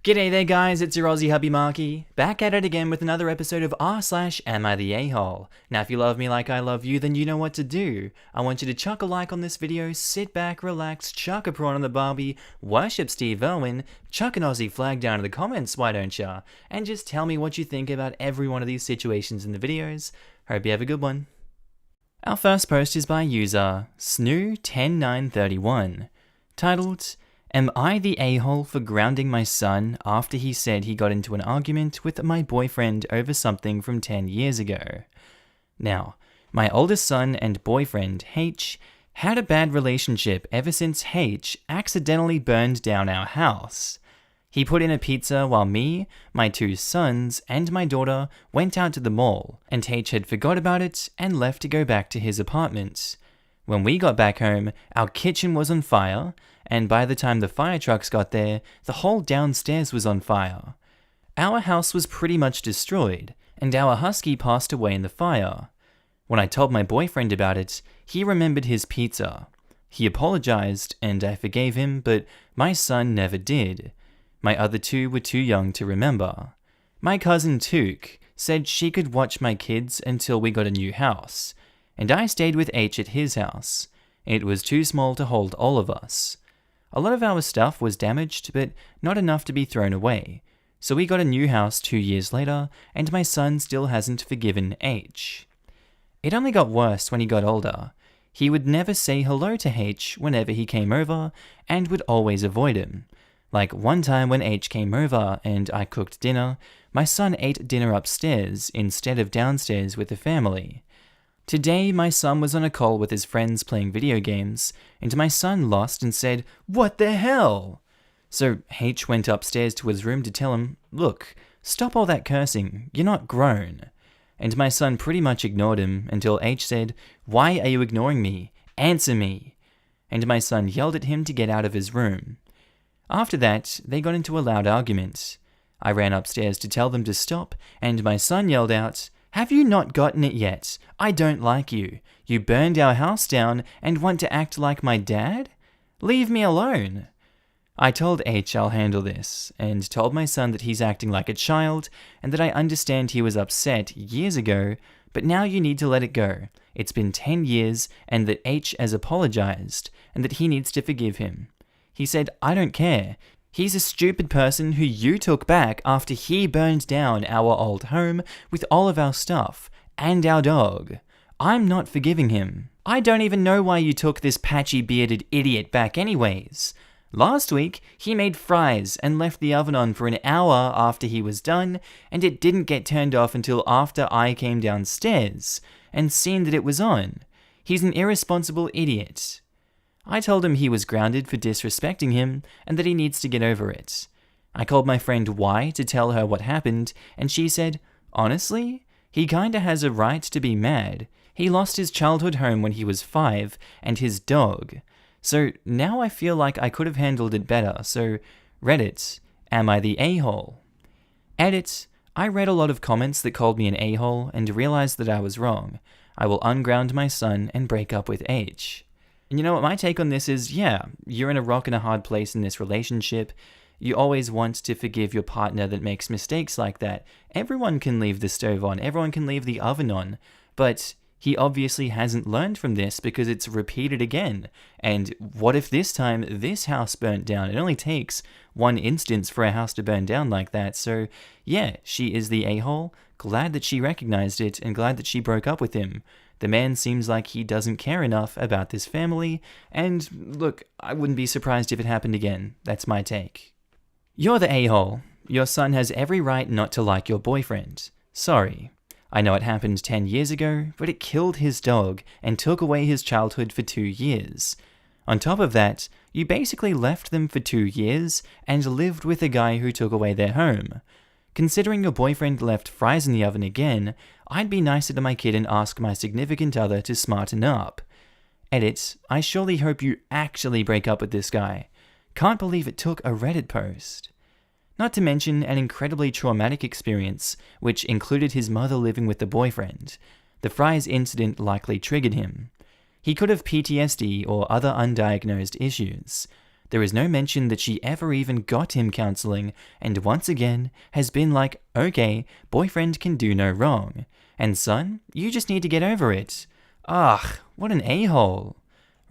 G'day there guys, it's your Aussie hubby Markee, back at it again with another episode of r/AmiTheA. Now if you love me like I love you, then you know what to do. I want you to chuck a like on this video, sit back, relax, chuck a prawn on the Barbie, worship Steve Irwin, chuck an Aussie flag down in the comments, why don't ya? And just tell me what you think about every one of these situations in the videos. Hope you have a good one. Our first post is by user Snoo10931, titled, "Am I the a-hole for grounding my son after he said he got into an argument with my boyfriend over something from 10 years ago?" Now, my oldest son and boyfriend, H, had a bad relationship ever since H accidentally burned down our house. He put in a pizza while me, my two sons, and my daughter went out to the mall, and H had forgot about it and left to go back to his apartment. When we got back home, our kitchen was on fire, and by the time the fire trucks got there, the whole downstairs was on fire. Our house was pretty much destroyed, and our husky passed away in the fire. When I told my boyfriend about it, he remembered his pizza. He apologized, and I forgave him, but my son never did. My other two were too young to remember. My cousin Took said she could watch my kids until we got a new house, and I stayed with H at his house. It was too small to hold all of us. A lot of our stuff was damaged, but not enough to be thrown away. So we got a new house 2 years later, and my son still hasn't forgiven H. It only got worse when he got older. He would never say hello to H whenever he came over, and would always avoid him. Like one time when H came over and I cooked dinner, my son ate dinner upstairs instead of downstairs with the family. Today, my son was on a call with his friends playing video games, and my son lost and said, "What the hell?" So H went upstairs to his room to tell him, "Look, stop all that cursing, you're not grown." And my son pretty much ignored him until H said, "Why are you ignoring me? Answer me." And my son yelled at him to get out of his room. After that, they got into a loud argument. I ran upstairs to tell them to stop, and my son yelled out, "Have you not gotten it yet? I don't like you. You burned our house down and want to act like my dad? Leave me alone." I told H I'll handle this, and told my son that he's acting like a child, and that I understand he was upset years ago, but now you need to let it go. It's been 10 years, and that H has apologized, and that he needs to forgive him. He said, "I don't care. He's a stupid person who you took back after he burned down our old home with all of our stuff, and our dog. I'm not forgiving him. I don't even know why you took this patchy bearded idiot back anyways. Last week, he made fries and left the oven on for an hour after he was done, and it didn't get turned off until after I came downstairs and seen that it was on. He's an irresponsible idiot." I told him he was grounded for disrespecting him and that he needs to get over it. I called my friend Y to tell her what happened, and she said, "Honestly, he kinda has a right to be mad. He lost his childhood home when he was 5, and his dog. So now I feel like I could have handled it better, so Reddit, am I the a-hole?" Edit, I read a lot of comments that called me an a-hole and realized that I was wrong. I will unground my son and break up with H. And you know what my take on this is, yeah, you're in a rock and a hard place in this relationship. You always want to forgive your partner that makes mistakes like that. Everyone can leave the stove on, everyone can leave the oven on, but he obviously hasn't learned from this because it's repeated again. And what if this time this house burnt down? It only takes one instance for a house to burn down like that. So yeah, she is the a-hole. Glad that she recognized it and glad that she broke up with him. The man seems like he doesn't care enough about this family, and look, I wouldn't be surprised if it happened again. That's my take. You're the a-hole. Your son has every right not to like your boyfriend. Sorry. I know it happened 10 years ago, but it killed his dog and took away his childhood for 2 years. On top of that, you basically left them for 2 years and lived with a guy who took away their home. Considering your boyfriend left fries in the oven again, I'd be nicer to my kid and ask my significant other to smarten up. Edit, I surely hope you actually break up with this guy. Can't believe it took a Reddit post. Not to mention an incredibly traumatic experience, which included his mother living with the boyfriend. The fries incident likely triggered him. He could have PTSD or other undiagnosed issues. There is no mention that she ever even got him counseling, and once again has been like, okay, boyfriend can do no wrong. And son, you just need to get over it. Ugh, what an a-hole.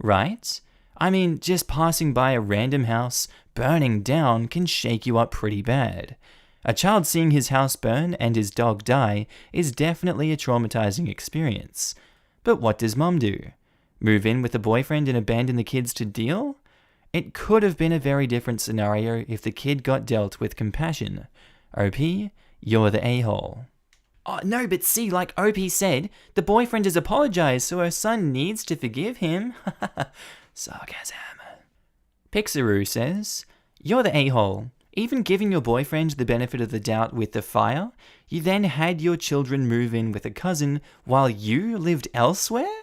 Right? I mean, just passing by a random house burning down can shake you up pretty bad. A child seeing his house burn and his dog die is definitely a traumatizing experience. But what does mom do? Move in with the boyfriend and abandon the kids to deal? It could have been a very different scenario if the kid got dealt with compassion. OP, you're the a-hole. Oh, no, but see, like OP said, the boyfriend has apologized, so her son needs to forgive him. Sarcasm. Pixaroo says, you're the a-hole. Even giving your boyfriend the benefit of the doubt with the fire, you then had your children move in with a cousin while you lived elsewhere?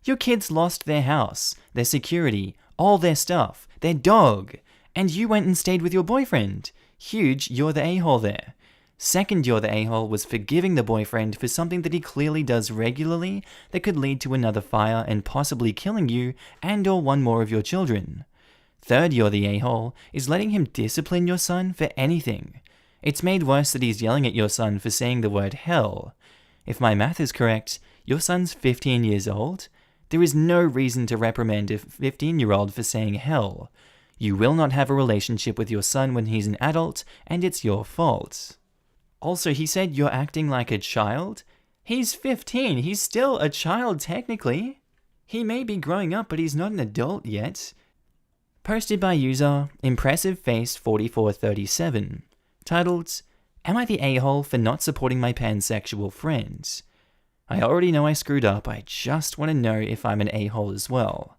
Your kids lost their house, their security, all their stuff, their dog, and you went and stayed with your boyfriend. Huge, you're the a-hole there. Second, you're the a-hole was forgiving the boyfriend for something that he clearly does regularly that could lead to another fire and possibly killing you and or one more of your children. Third, you're the a-hole is letting him discipline your son for anything. It's made worse that he's yelling at your son for saying the word hell. If my math is correct, your son's 15 years old. There is no reason to reprimand a 15-year-old for saying hell. You will not have a relationship with your son when he's an adult, and it's your fault. Also, he said you're acting like a child. He's 15. He's still a child, technically. He may be growing up, but he's not an adult yet. Posted by user ImpressiveFace4437. Titled, Am I the a-hole for not supporting my pansexual friends? I already know I screwed up, I just want to know if I'm an a-hole as well.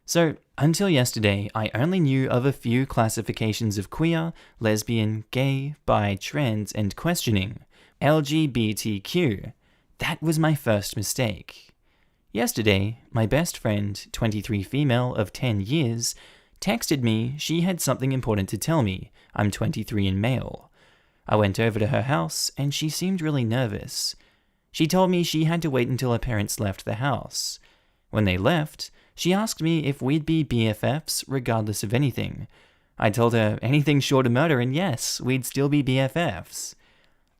So, until yesterday, I only knew of a few classifications of queer, lesbian, gay, bi, trans, and questioning, LGBTQ. That was my first mistake. Yesterday, my best friend, 23 female of 10 years, texted me she had something important to tell me. I'm 23 and male. I went over to her house, and she seemed really nervous. She told me she had to wait until her parents left the house. When they left, she asked me if we'd be BFFs regardless of anything. I told her anything short of murder, and yes, we'd still be BFFs.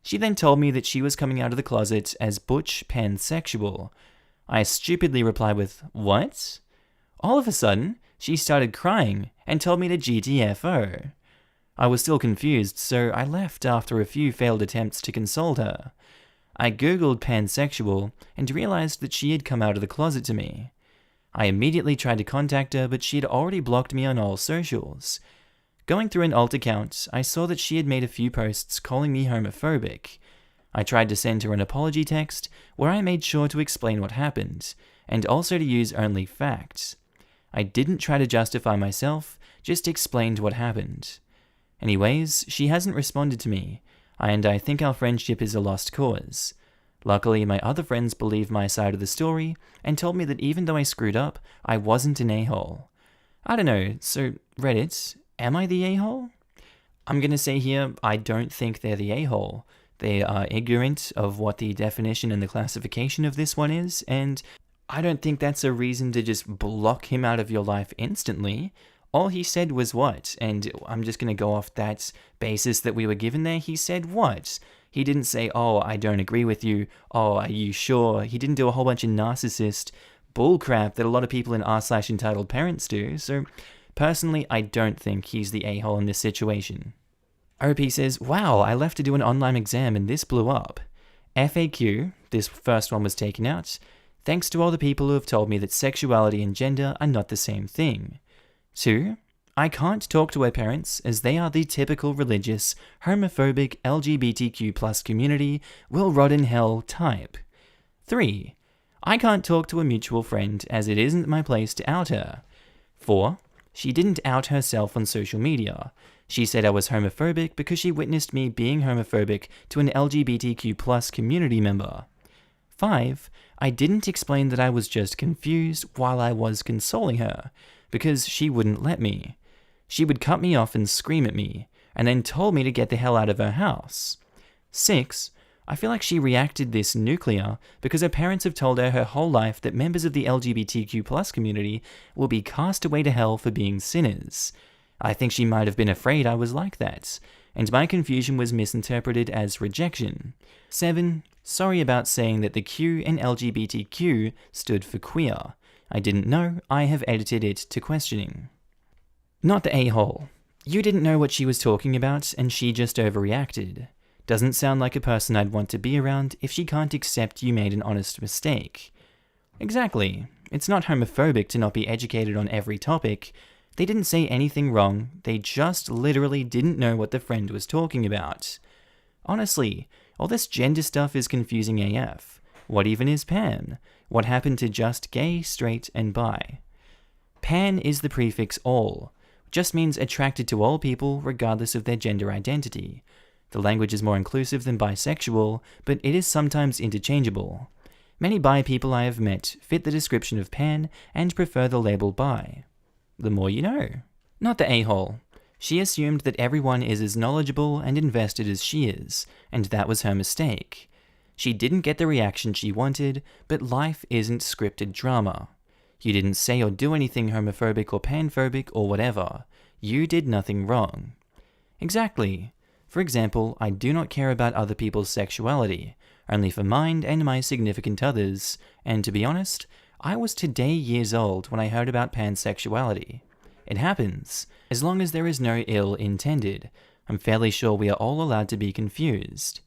She then told me that she was coming out of the closet as butch pansexual. I stupidly replied with, what? All of a sudden, she started crying and told me to GTFO. I was still confused, so I left after a few failed attempts to console her. I googled pansexual and realized that she had come out of the closet to me. I immediately tried to contact her, but she had already blocked me on all socials. Going through an alt account, I saw that she had made a few posts calling me homophobic. I tried to send her an apology text where I made sure to explain what happened, and also to use only facts. I didn't try to justify myself, just explained what happened. Anyways, she hasn't responded to me, and I think our friendship is a lost cause. Luckily, my other friends believe my side of the story and told me that even though I screwed up, I wasn't an a-hole. I don't know, so Reddit, am I the a-hole? I'm gonna say here, I don't think they're the a-hole. They are ignorant of what the definition and the classification of this one is, and I don't think that's a reason to just block him out of your life instantly. All he said was what? And I'm just gonna go off that basis that we were given there. He said what? He didn't say, oh, I don't agree with you. Oh, are you sure? He didn't do a whole bunch of narcissist bullcrap that a lot of people in r/entitled parents do. So personally, I don't think he's the a-hole in this situation. OP says, wow, I left to do an online exam and this blew up. FAQ, this first one was taken out. Thanks to all the people who have told me that sexuality and gender are not the same thing. 2. I can't talk to her parents as they are the typical religious, homophobic LGBTQ+ community will rot in hell type. 3. I can't talk to a mutual friend as it isn't my place to out her. 4. She didn't out herself on social media. She said I was homophobic because she witnessed me being homophobic to an LGBTQ+ community member. 5. I didn't explain that I was just confused while I was consoling her, because she wouldn't let me. She would cut me off and scream at me, and then told me to get the hell out of her house. 6. I feel like she reacted this nuclear because her parents have told her whole life that members of the LGBTQ+ community will be cast away to hell for being sinners. I think she might have been afraid I was like that, and my confusion was misinterpreted as rejection. 7. Sorry about saying that the Q in LGBTQ stood for queer. I didn't know, I have edited it to questioning. Not the a-hole. You didn't know what she was talking about, and she just overreacted. Doesn't sound like a person I'd want to be around if she can't accept you made an honest mistake. Exactly. It's not homophobic to not be educated on every topic. They didn't say anything wrong, they just literally didn't know what the friend was talking about. Honestly, all this gender stuff is confusing AF. What even is pan? What happened to just gay, straight, and bi? Pan is the prefix all. Just means attracted to all people regardless of their gender identity. The language is more inclusive than bisexual, but it is sometimes interchangeable. Many bi people I have met fit the description of pan and prefer the label bi. The more you know. Not the a-hole. She assumed that everyone is as knowledgeable and invested as she is, and that was her mistake. She didn't get the reaction she wanted, but life isn't scripted drama. You didn't say or do anything homophobic or panphobic or whatever. You did nothing wrong. Exactly. For example, I do not care about other people's sexuality, only for mine and my significant others, and to be honest, I was today years old when I heard about pansexuality. It happens, as long as there is no ill intended. I'm fairly sure we are all allowed to be confused.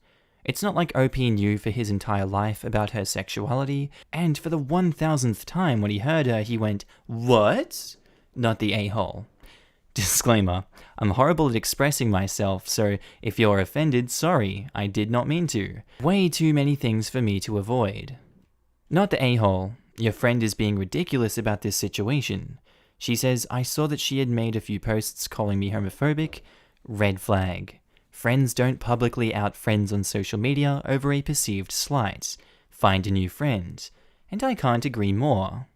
It's not like OP knew for his entire life about her sexuality, and for the 1000th time when he heard her, he went, "What?" Not the a-hole. Disclaimer, I'm horrible at expressing myself, so if you're offended, sorry, I did not mean to. Way too many things for me to avoid. Not the a-hole. Your friend is being ridiculous about this situation. She says, I saw that she had made a few posts calling me homophobic. Red flag. Friends don't publicly out friends on social media over a perceived slight. Find a new friend. And I can't agree more.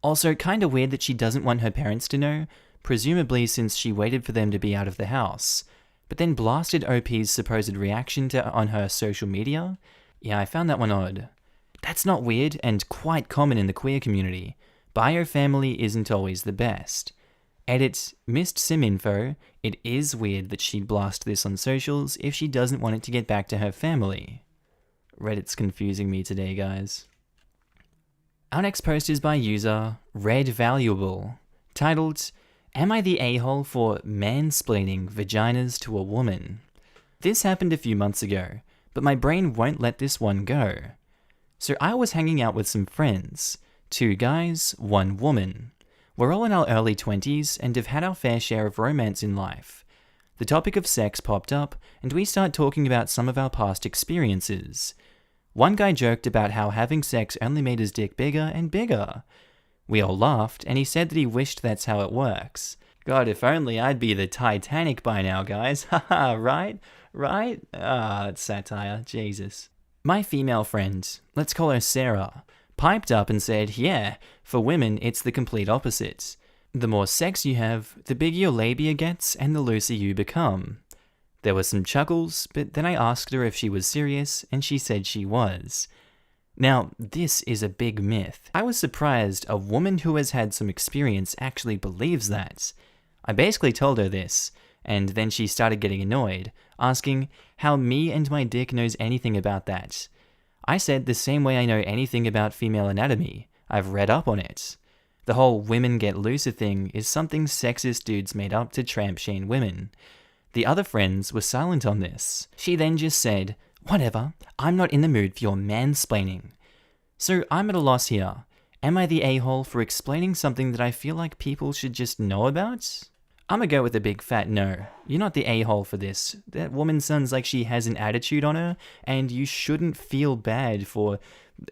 Also, kinda weird that she doesn't want her parents to know, presumably since she waited for them to be out of the house, but then blasted OP's supposed reaction on her social media? Yeah, I found that one odd. That's not weird and quite common in the queer community. Bio family isn't always the best. Edit, missed sim info, it is weird that she'd blast this on socials if she doesn't want it to get back to her family. Reddit's confusing me today, guys. Our next post is by user Red Valuable, titled, Am I the a-hole for mansplaining vaginas to a woman? This happened a few months ago, but my brain won't let this one go. So I was hanging out with some friends, 2 guys, 1 woman. We're all in our early 20s and have had our fair share of romance in life. The topic of sex popped up, and we start talking about some of our past experiences. One guy joked about how having sex only made his dick bigger and bigger. We all laughed, and he said that he wished that's how it works. God, if only I'd be the Titanic by now, guys. Haha, right? Right? It's satire, Jesus. My female friend, let's call her Sarah, piped up and said, yeah, for women it's the complete opposite. The more sex you have, the bigger your labia gets and the looser you become. There were some chuckles, but then I asked her if she was serious, and she said she was. Now, this is a big myth. I was surprised a woman who has had some experience actually believes that. I basically told her this, and then she started getting annoyed, asking how me and my dick knows anything about that. I said the same way I know anything about female anatomy. I've read up on it. The whole women get looser thing is something sexist dudes made up to tramp shame women. The other friends were silent on this. She then just said, whatever, I'm not in the mood for your mansplaining. So I'm at a loss here. Am I the a-hole for explaining something that I feel like people should just know about? I'ma go with a big fat no. You're not the a-hole for this. That woman sounds like she has an attitude on her, and you shouldn't feel bad for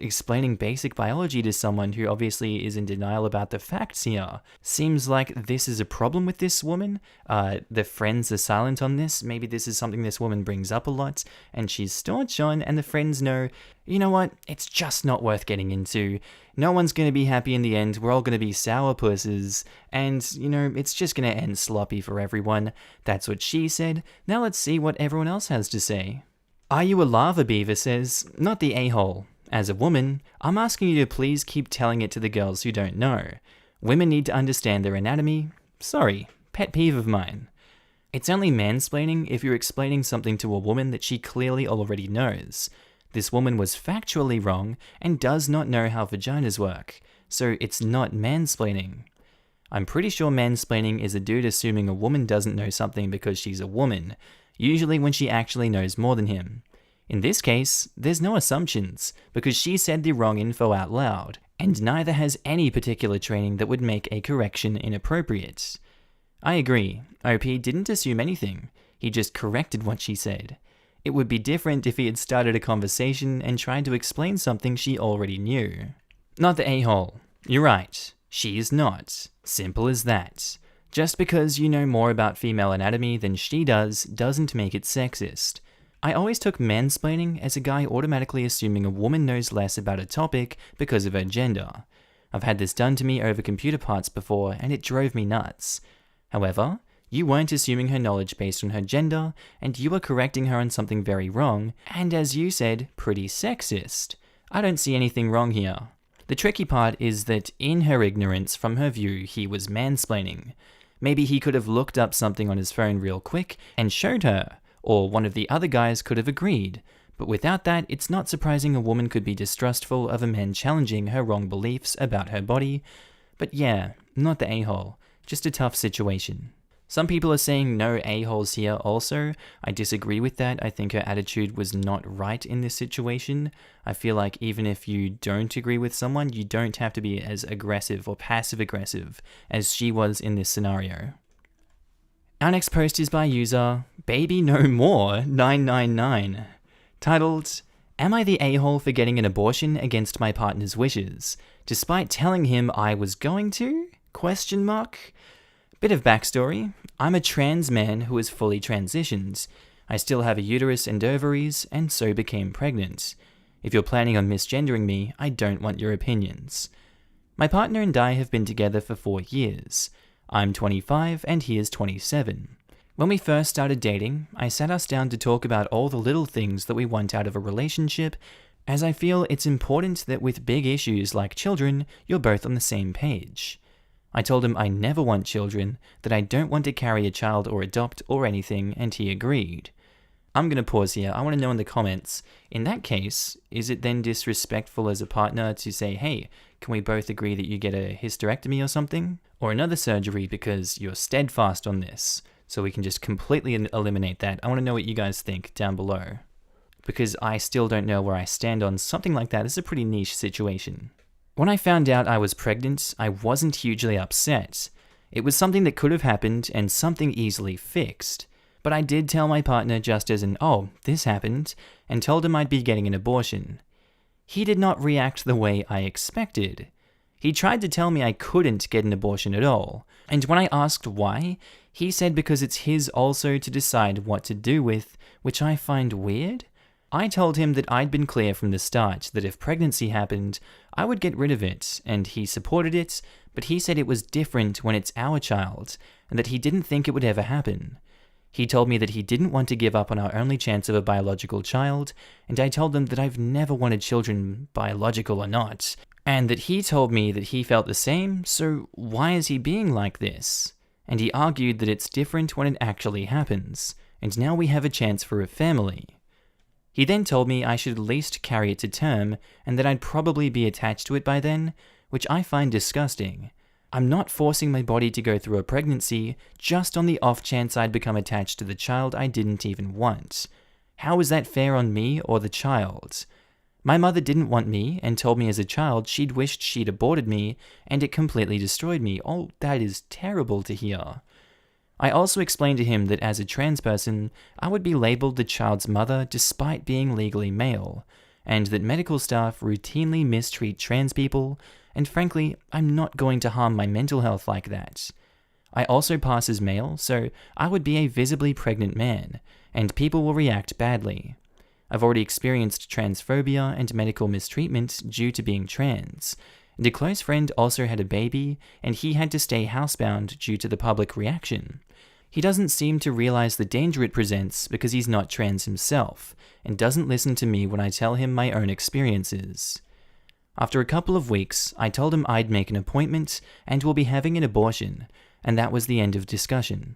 explaining basic biology to someone who obviously is in denial about the facts here. Seems like this is a problem with this woman. The friends are silent on this. Maybe this is something this woman brings up a lot, and she's staunch on, and the friends know, you know what, it's just not worth getting into. No one's going to be happy in the end. We're all going to be sourpusses, and, you know, it's just going to end sloppy for everyone. That's what she said. Now let's see what everyone else has to say. Are You a Lava Beaver says, not the a-hole. As a woman, I'm asking you to please keep telling it to the girls who don't know. Women need to understand their anatomy. Sorry, pet peeve of mine. It's only mansplaining if you're explaining something to a woman that she clearly already knows. This woman was factually wrong and does not know how vaginas work, so it's not mansplaining. I'm pretty sure mansplaining is a dude assuming a woman doesn't know something because she's a woman, usually when she actually knows more than him. In this case, there's no assumptions, because she said the wrong info out loud, and neither has any particular training that would make a correction inappropriate. I agree, OP didn't assume anything, he just corrected what she said. It would be different if he had started a conversation and tried to explain something she already knew. Not the a-hole. You're right, she is not. Simple as that. Just because you know more about female anatomy than she does doesn't make it sexist. I always took mansplaining as a guy automatically assuming a woman knows less about a topic because of her gender. I've had this done to me over computer parts before and it drove me nuts. However, you weren't assuming her knowledge based on her gender, and you were correcting her on something very wrong, and as you said, pretty sexist. I don't see anything wrong here. The tricky part is that in her ignorance from her view, he was mansplaining. Maybe he could have looked up something on his phone real quick and showed her, or one of the other guys could have agreed. But without that, it's not surprising a woman could be distrustful of a man challenging her wrong beliefs about her body. But yeah, not the a-hole, just a tough situation. Some people are saying no a-holes here also. I disagree with that. I think her attitude was not right in this situation. I feel like even if you don't agree with someone, you don't have to be as aggressive or passive-aggressive as she was in this scenario. Our next post is by user BabyNoMore999, titled, "Am I the a-hole for getting an abortion against my partner's wishes, despite telling him I was going to? ? Bit of backstory, I'm a trans man who is fully transitioned. I still have a uterus and ovaries, and so became pregnant. If you're planning on misgendering me, I don't want your opinions. My partner and I have been together for 4 years. I'm 25 and he is 27. When we first started dating, I sat us down to talk about all the little things that we want out of a relationship, as I feel it's important that with big issues like children, you're both on the same page. I told him I never want children, that I don't want to carry a child or adopt or anything, and he agreed. I'm going to pause here. I want to know in the comments, in that case, is it then disrespectful as a partner to say, hey, can we both agree that you get a hysterectomy or something? Or another surgery because you're steadfast on this, so we can just completely eliminate that. I want to know what you guys think down below, because I still don't know where I stand on something like that. It's a pretty niche situation. When I found out I was pregnant, I wasn't hugely upset. It was something that could have happened and something easily fixed. But I did tell my partner just as an, oh, this happened, and told him I'd be getting an abortion. He did not react the way I expected. He tried to tell me I couldn't get an abortion at all, and when I asked why, he said because it's his also to decide what to do with, which I find weird. I told him that I'd been clear from the start that if pregnancy happened, I would get rid of it, and he supported it, but he said it was different when it's our child, and that he didn't think it would ever happen. He told me that he didn't want to give up on our only chance of a biological child, and I told him that I've never wanted children, biological or not, and that he told me that he felt the same, so why is he being like this? And he argued that it's different when it actually happens, and now we have a chance for a family. He then told me I should at least carry it to term, and that I'd probably be attached to it by then, which I find disgusting. I'm not forcing my body to go through a pregnancy just on the off chance I'd become attached to the child I didn't even want. How is that fair on me or the child? My mother didn't want me and told me as a child she'd wished she'd aborted me, and it completely destroyed me. Oh, that is terrible to hear. I also explained to him that as a trans person, I would be labeled the child's mother despite being legally male, and that medical staff routinely mistreat trans people, and frankly, I'm not going to harm my mental health like that. I also pass as male, so I would be a visibly pregnant man, and people will react badly. I've already experienced transphobia and medical mistreatment due to being trans, and a close friend also had a baby, and he had to stay housebound due to the public reaction. He doesn't seem to realize the danger it presents because he's not trans himself, and doesn't listen to me when I tell him my own experiences. After a couple of weeks, I told him I'd make an appointment and will be having an abortion, and that was the end of discussion.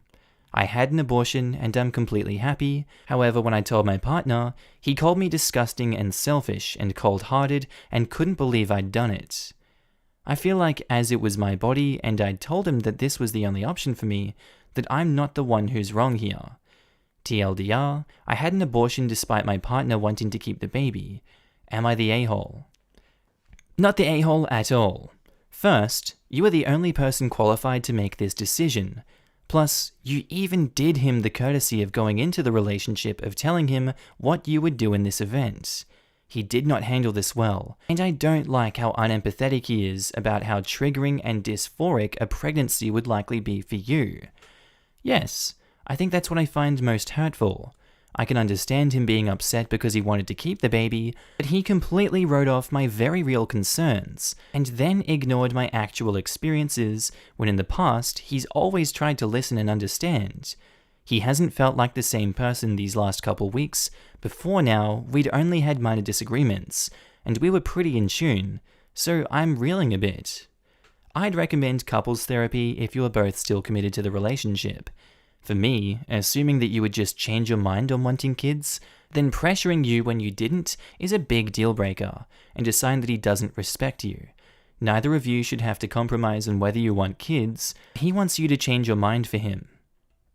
I had an abortion and I'm completely happy. However, when I told my partner, he called me disgusting and selfish and cold-hearted and couldn't believe I'd done it. I feel like as it was my body and I'd told him that this was the only option for me, that I'm not the one who's wrong here. TLDR, I had an abortion despite my partner wanting to keep the baby. Am I the a-hole? Not the a-hole at all. First, you are the only person qualified to make this decision. Plus, you even did him the courtesy of going into the relationship of telling him what you would do in this event. He did not handle this well, and I don't like how unempathetic he is about how triggering and dysphoric a pregnancy would likely be for you. Yes, I think that's what I find most hurtful. I can understand him being upset because he wanted to keep the baby, but he completely wrote off my very real concerns, and then ignored my actual experiences, when in the past, he's always tried to listen and understand. He hasn't felt like the same person these last couple weeks. Before now, we'd only had minor disagreements, and we were pretty in tune, so I'm reeling a bit. I'd recommend couples therapy if you are both still committed to the relationship. For me, assuming that you would just change your mind on wanting kids, then pressuring you when you didn't is a big deal breaker, and a sign that he doesn't respect you. Neither of you should have to compromise on whether you want kids. He wants you to change your mind for him.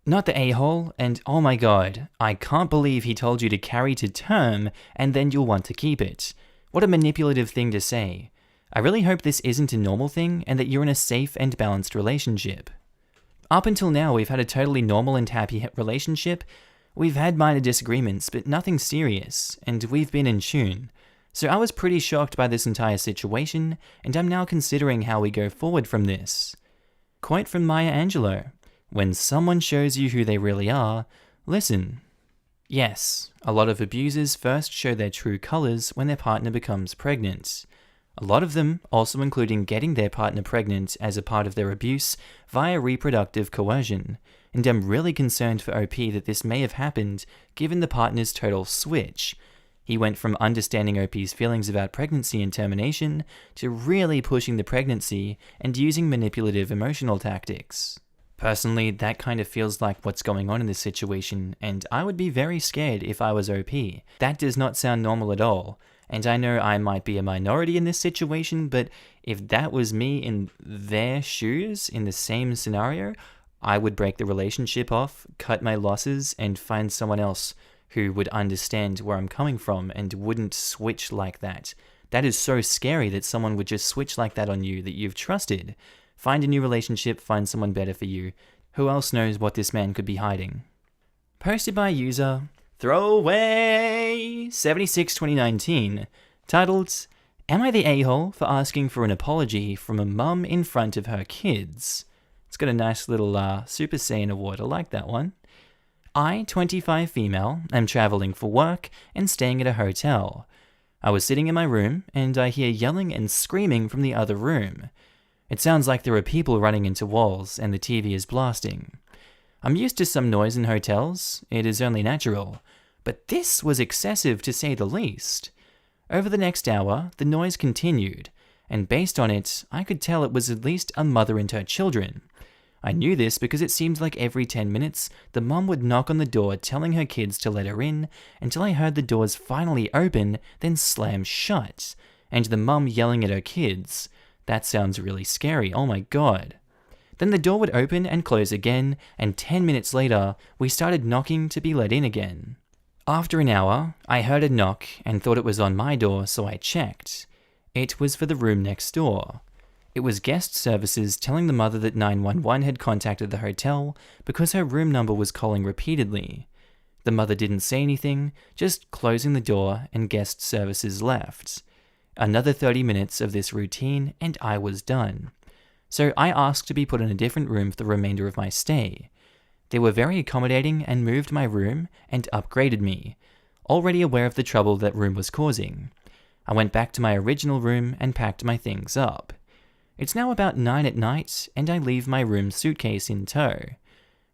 Not the a-hole, and oh my god, I can't believe he told you to carry to term and then you'll want to keep it. What a manipulative thing to say. I really hope this isn't a normal thing and that you're in a safe and balanced relationship. Up until now, we've had a totally normal and happy relationship. We've had minor disagreements, but nothing serious, and we've been in tune. So I was pretty shocked by this entire situation, and I'm now considering how we go forward from this. Quote from Maya Angelou: "When someone shows you who they really are, listen." Yes, a lot of abusers first show their true colors when their partner becomes pregnant. A lot of them also including getting their partner pregnant as a part of their abuse via reproductive coercion, and I'm really concerned for OP that this may have happened given the partner's total switch. He went from understanding OP's feelings about pregnancy and termination to really pushing the pregnancy and using manipulative emotional tactics. Personally, that kind of feels like what's going on in this situation, and I would be very scared if I was OP. That does not sound normal at all. And I know I might be a minority in this situation, but if that was me in their shoes, in the same scenario, I would break the relationship off, cut my losses, and find someone else who would understand where I'm coming from and wouldn't switch like that. That is so scary that someone would just switch like that on you that you've trusted. Find a new relationship, find someone better for you. Who else knows what this man could be hiding? Posted by user Throwaway 76 2019, titled, "Am I the a-hole for asking for an apology from a mum in front of her kids?" It's got a nice little Super Saiyan award, I like that one. I, 25 female, am traveling for work and staying at a hotel. I was sitting in my room and I hear yelling and screaming from the other room. It sounds like there are people running into walls and the TV is blasting. I'm used to some noise in hotels, it is only natural, but this was excessive to say the least. Over the next hour, the noise continued, and based on it, I could tell it was at least a mother and her children. I knew this because it seemed like every 10 minutes, the mum would knock on the door telling her kids to let her in, until I heard the doors finally open, then slam shut, and the mum yelling at her kids. That sounds really scary, oh my god. Then the door would open and close again, and 10 minutes later, we started knocking to be let in again. After an hour, I heard a knock and thought it was on my door, so I checked. It was for the room next door. It was guest services telling the mother that 911 had contacted the hotel because her room number was calling repeatedly. The mother didn't say anything, just closing the door, and guest services left. Another 30 minutes of this routine and I was done. So I asked to be put in a different room for the remainder of my stay. They were very accommodating and moved my room and upgraded me, already aware of the trouble that room was causing. I went back to my original room and packed my things up. It's now about 9 at night and I leave my room suitcase in tow.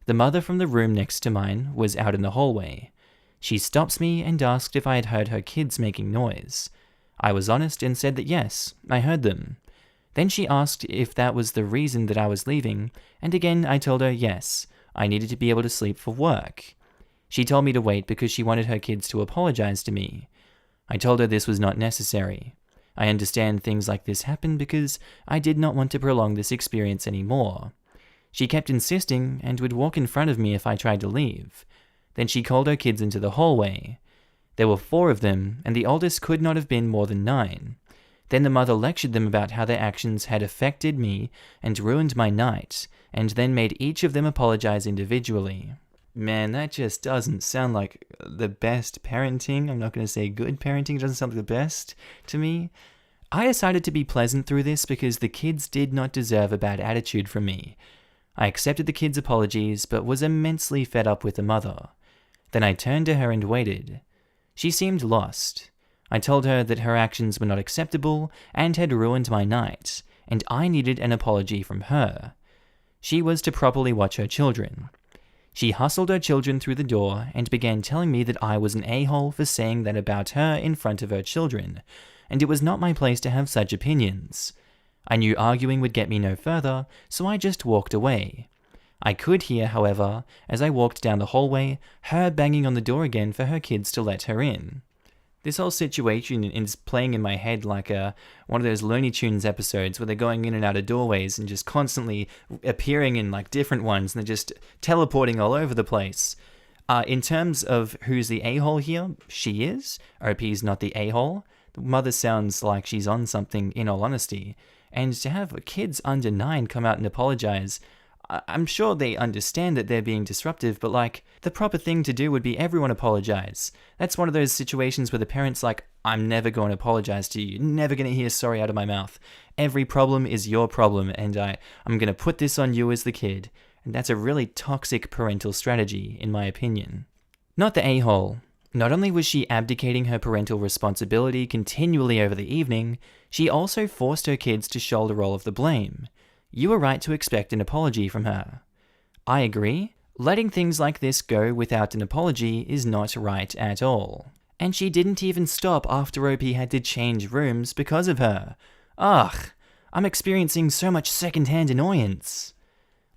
The mother from the room next to mine was out in the hallway. She stops me and asked if I had heard her kids making noise. I was honest and said that yes, I heard them. Then she asked if that was the reason that I was leaving, and again I told her yes, I needed to be able to sleep for work. She told me to wait because she wanted her kids to apologize to me. I told her this was not necessary. I understand things like this happen because I did not want to prolong this experience anymore. She kept insisting and would walk in front of me if I tried to leave. Then she called her kids into the hallway. There were 4 of them, and the oldest could not have been more than 9. Then the mother lectured them about how their actions had affected me and ruined my night, and then made each of them apologize individually. Man, that just doesn't sound like the best parenting. I'm not going to say good parenting. It doesn't sound like the best to me. I decided to be pleasant through this because the kids did not deserve a bad attitude from me. I accepted the kids' apologies, but was immensely fed up with the mother. Then I turned to her and waited. She seemed lost. I told her that her actions were not acceptable and had ruined my night, and I needed an apology from her. She was to properly watch her children. She hustled her children through the door and began telling me that I was an a-hole for saying that about her in front of her children, and it was not my place to have such opinions. I knew arguing would get me no further, so I just walked away. I could hear, however, as I walked down the hallway, her banging on the door again for her kids to let her in. This whole situation is playing in my head like one of those Looney Tunes episodes where they're going in and out of doorways and just constantly appearing in like different ones, and they're just teleporting all over the place. In terms of who's the a-hole here, she is. OP's not the a-hole. The mother sounds like she's on something, in all honesty. And to have kids under 9 come out and apologize, I'm sure they understand that they're being disruptive, but like, the proper thing to do would be everyone apologize. That's one of those situations where the parent's like, I'm never going to apologize to you. You're never going to hear sorry out of my mouth. Every problem is your problem, and I'm going to put this on you as the kid. And that's a really toxic parental strategy, in my opinion. Not the a-hole. Not only was she abdicating her parental responsibility continually over the evening, she also forced her kids to shoulder all of the blame. You were right to expect an apology from her. I agree. Letting things like this go without an apology is not right at all. And she didn't even stop after OP had to change rooms because of her. Ugh, I'm experiencing so much secondhand annoyance.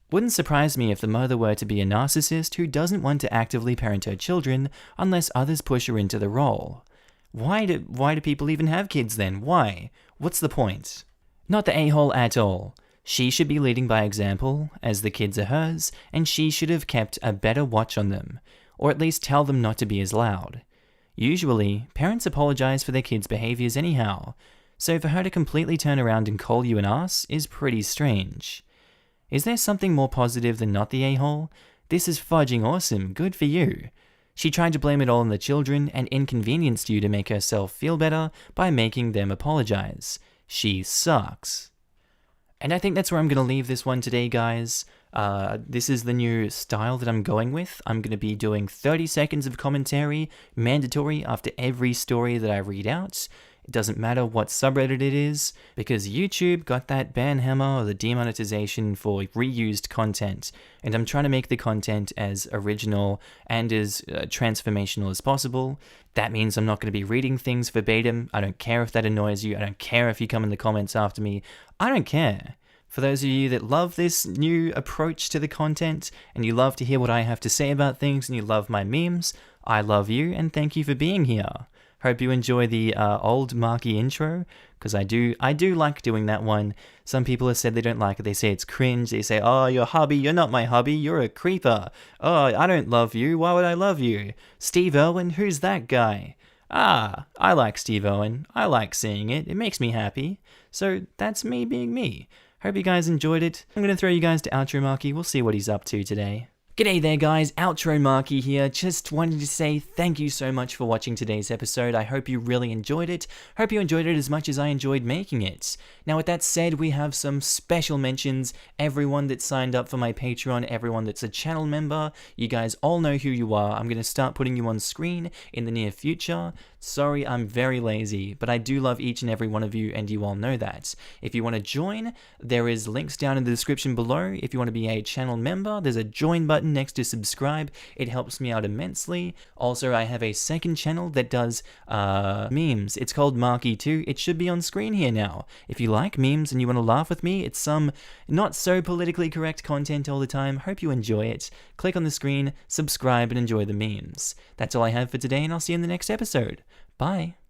Wouldn't surprise me if the mother were to be a narcissist who doesn't want to actively parent her children unless others push her into the role. Why do people even have kids then? Why? What's the point? Not the a-hole at all. She should be leading by example, as the kids are hers, and she should have kept a better watch on them, or at least tell them not to be as loud. Usually, parents apologize for their kids' behaviors anyhow, so for her to completely turn around and call you an ass is pretty strange. Is there something more positive than not the a-hole? This is fudging awesome, good for you. She tried to blame it all on the children and inconvenienced you to make herself feel better by making them apologize. She sucks. And I think that's where I'm going to leave this one today, guys. This is the new style that I'm going with. I'm going to be doing 30 seconds of commentary, mandatory after every story that I read out. It doesn't matter what subreddit it is, because YouTube got that ban hammer or the demonetization for reused content, and I'm trying to make the content as original and as transformational as possible. That means I'm not going to be reading things verbatim. I don't care if that annoys you. I don't care if you come in the comments after me. I don't care. For those of you that love this new approach to the content, and you love to hear what I have to say about things, and you love my memes, I love you, and thank you for being here. Hope you enjoy the old Markee intro, because I do like doing that one. Some people have said they don't like it. They say it's cringe. They say, oh, your hubby, you're not my hubby. You're a creeper. Oh, I don't love you. Why would I love you? Steve Irwin, who's that guy? Ah, I like Steve Irwin. I like seeing it. It makes me happy. So that's me being me. Hope you guys enjoyed it. I'm going to throw you guys to outro Markee. We'll see what he's up to today. G'day there guys, outro Markee here. Just wanted to say thank you so much for watching today's episode. I hope you really enjoyed it. Hope you enjoyed it as much as I enjoyed making it. Now with that said, we have some special mentions. Everyone that signed up for my Patreon, everyone that's a channel member, you guys all know who you are. I'm going to start putting you on screen in the near future. Sorry, I'm very lazy, but I do love each and every one of you, and you all know that. If you want to join, there is links down in the description below. If you want to be a channel member, there's a join button button next to subscribe. It helps me out immensely. Also, I have a second channel that does memes. It's called Markee too. It should be on screen here now. If you like memes and you want to laugh with me, it's some not so politically correct content all the time. Hope you enjoy it. Click on the screen, subscribe, and enjoy the memes. That's all I have for today, and I'll see you in the next episode. Bye.